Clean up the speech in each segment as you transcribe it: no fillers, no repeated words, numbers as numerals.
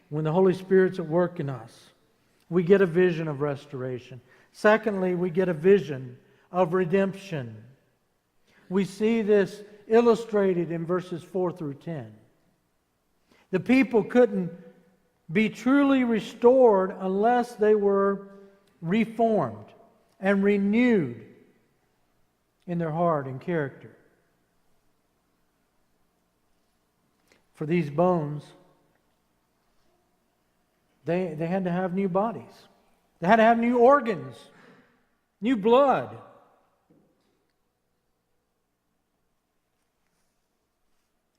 when the Holy Spirit's at work in us, we get a vision of restoration. Secondly, we get a vision of redemption. We see this illustrated in verses 4 through 10. The people couldn't be truly restored unless they were reformed and renewed in their heart and character. For these bones, they had to have new bodies. They had to have new organs, new blood.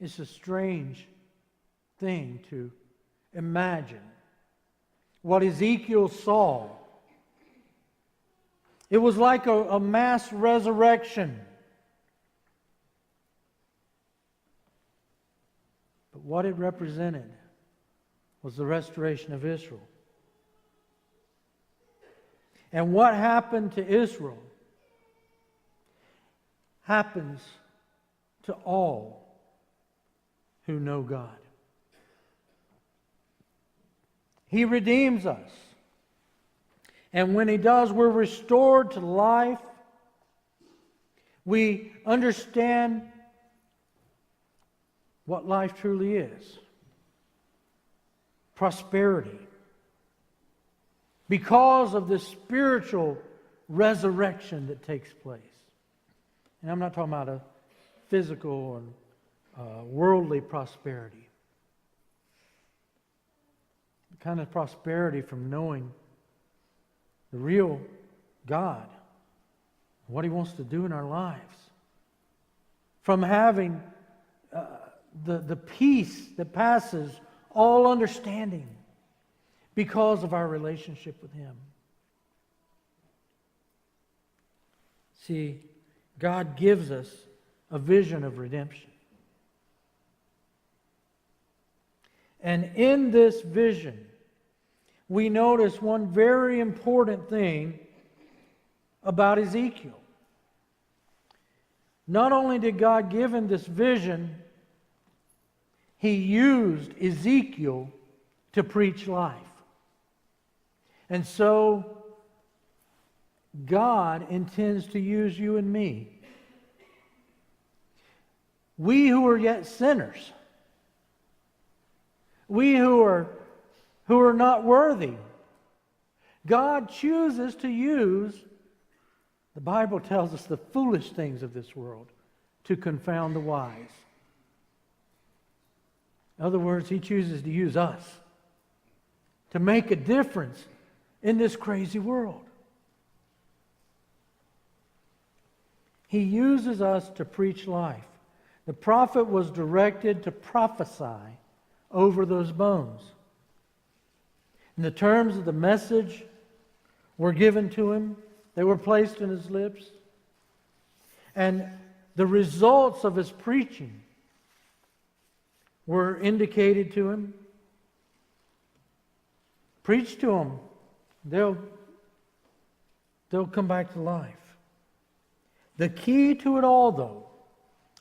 It's a strange thing to imagine what Ezekiel saw. It was like a mass resurrection. But what it represented was the restoration of Israel. And what happened to Israel happens to all who know God. He redeems us. And when He does, we're restored to life. We understand what life truly is. Prosperity. Because of the spiritual resurrection that takes place. And I'm not talking about a physical and worldly prosperity. The kind of prosperity from knowing the real God, what He wants to do in our lives. From having the peace that passes all understanding because of our relationship with Him. See, God gives us a vision of redemption. And in this vision, we notice one very important thing about Ezekiel. Not only did God give him this vision, He used Ezekiel to preach life. And so, God intends to use you and me. We who are yet sinners, we who are not worthy, God chooses to use, the Bible tells us, the foolish things of this world to confound the wise. In other words, He chooses to use us to make a difference in this crazy world. He uses us to preach life. The prophet was directed to prophesy over those bones. And the terms of the message were given to him. They were placed in his lips. And the results of his preaching were indicated to him. Preach to them. They'll come back to life. The key to it all, though,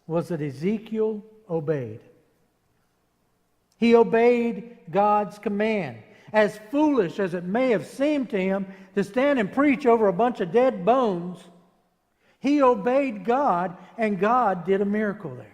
was that Ezekiel obeyed. He obeyed God's command. As foolish as it may have seemed to him to stand and preach over a bunch of dead bones, he obeyed God, and God did a miracle there.